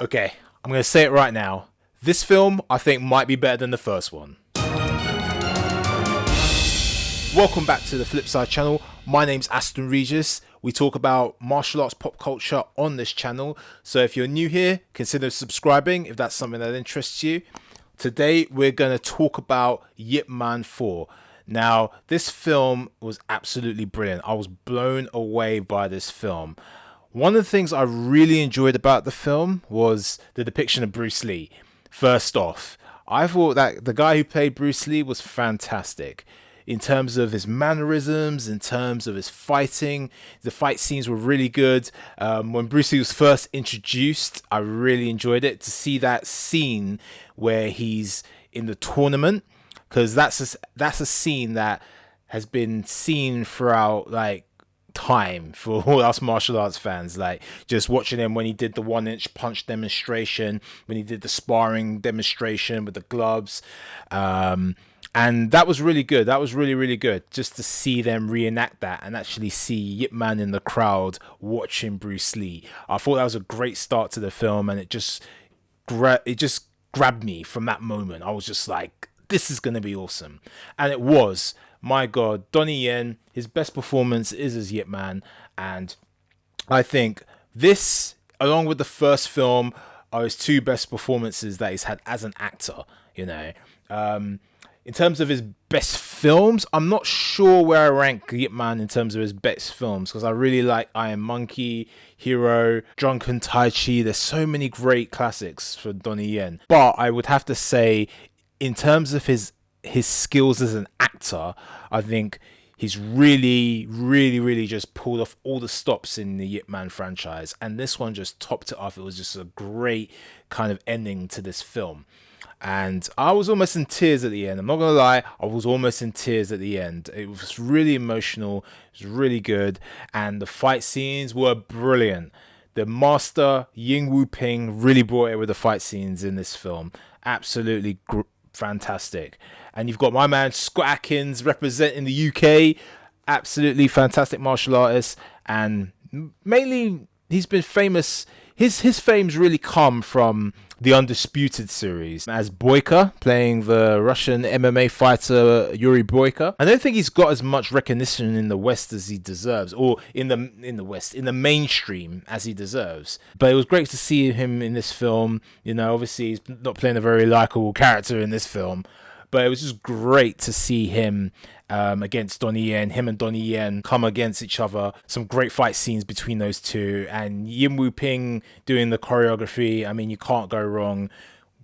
Okay, I'm going to say it right now. This film, I think, might be better than the first one. Welcome back to the Flipside channel. My name's Aston Regis. We talk about martial arts pop culture on this channel. So if you're new here, consider subscribing if that's something that interests you. Today, we're going to talk about Yip Man 4. Now, this film was absolutely brilliant. I was blown away by this film. One of the things I really enjoyed about the film was the depiction of Bruce Lee. First off, I thought that the guy who played Bruce Lee was fantastic. In terms of his mannerisms, in terms of his fighting, the fight scenes were really good. When Bruce Lee was first introduced, I really enjoyed it. To see that scene where he's in the tournament, because that's a scene that has been seen throughout time for all us martial arts fans, like just watching him when he did the 1-inch punch demonstration, when he did the sparring demonstration with the gloves, and that was really good. That was really good, just to see them reenact that and actually see Yip Man in the crowd watching Bruce Lee. I thought that was a great start to the film, and it just grabbed me from that moment. I was just like, this is gonna be awesome, and it was. My God, Donnie Yen, his best performance is as Yip Man, and I think this, along with the first film, are his two best performances that he's had as an actor. In terms of his best films, I'm not sure where I rank Yip Man in terms of his best films, because I really like Iron Monkey, Hero, Drunken Tai Chi. There's so many great classics for Donnie Yen, but I would have to say, in terms of his skills as an actor, I think he's really just pulled off all the stops in the Yip Man franchise, and this one just topped it off. It was just a great kind of ending to this film, and I was almost in tears at the end. I'm not gonna lie, I was almost in tears at the end. It was really emotional, it was really good, and the fight scenes were brilliant. The master Yuen Woo-Ping really brought it with the fight scenes in this film. Absolutely fantastic. And you've got my man Scott Adkins representing the UK. Absolutely fantastic martial artist, and mainly he's been famous. His fame's really come from the Undisputed series as Boyka, playing the Russian MMA fighter Yuri Boyka. I don't think he's got as much recognition in the West as he deserves, or in the mainstream as he deserves. But it was great to see him in this film. Obviously he's not playing a very likable character in this film, but it was just great to see him against Donnie Yen. Him and Donnie Yen come against each other. Some great fight scenes between those two. And Yuen Woo-Ping doing the choreography. I mean, you can't go wrong.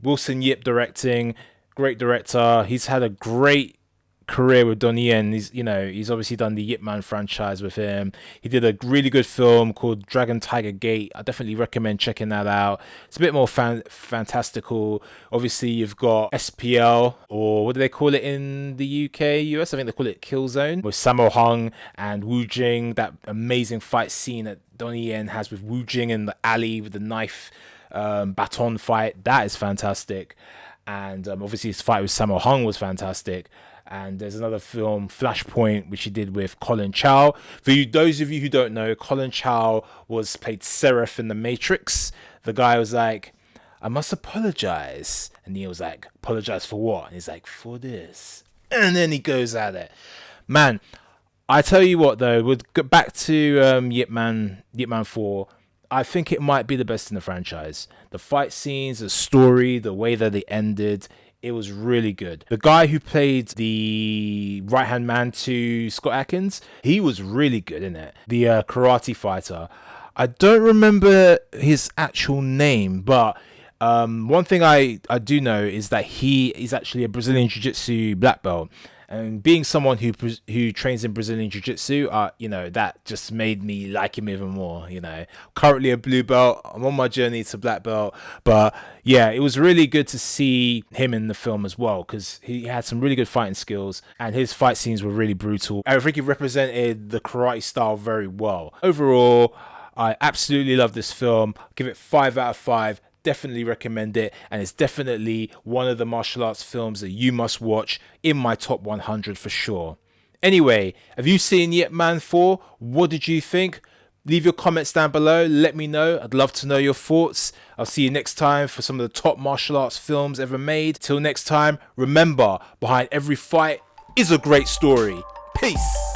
Wilson Yip directing. Great director. He's had a great career with Donnie Yen. He's obviously done the Yip Man franchise with him. He did a really good film called Dragon Tiger Gate. I definitely recommend checking that out. It's a bit more fantastical. Obviously you've got SPL, or what do they call it in the UK, US? I think they call it Killzone, with Sammo Hung and Wu Jing. That amazing fight scene that Donnie Yen has with Wu Jing in the alley with the knife baton fight. That is fantastic. And obviously his fight with Sammo Hung was fantastic. And there's another film, Flashpoint, which he did with Colin Chow. For those of you who don't know, Colin Chow played Seraph in The Matrix. The guy was like, I must apologize. And he was like, apologize for what? And he's like, for this. And then he goes at it. Man, I tell you what though, we'll get back to Yip Man 4. I think it might be the best in the franchise. The fight scenes, the story, the way that they ended, it was really good. The guy who played the right-hand man to Scott Adkins, he was really good in it. The karate fighter. I don't remember his actual name, but one thing I do know is that he is actually a Brazilian Jiu-Jitsu black belt. And being someone who trains in Brazilian Jiu-Jitsu, that just made me like him even more. Currently a blue belt. I'm on my journey to black belt. But yeah, it was really good to see him in the film as well, because he had some really good fighting skills and his fight scenes were really brutal. I think he represented the karate style very well. Overall, I absolutely love this film. Give it 5 out of 5. Definitely recommend it, and it's definitely one of the martial arts films that you must watch, in my top 100 for sure. Anyway, have you seen Yip Man 4? What did you think? Leave your comments down below. Let me know. I'd love to know your thoughts. I'll see you next time for some of the top martial arts films ever made. Till next time, remember, behind every fight is a great story. Peace.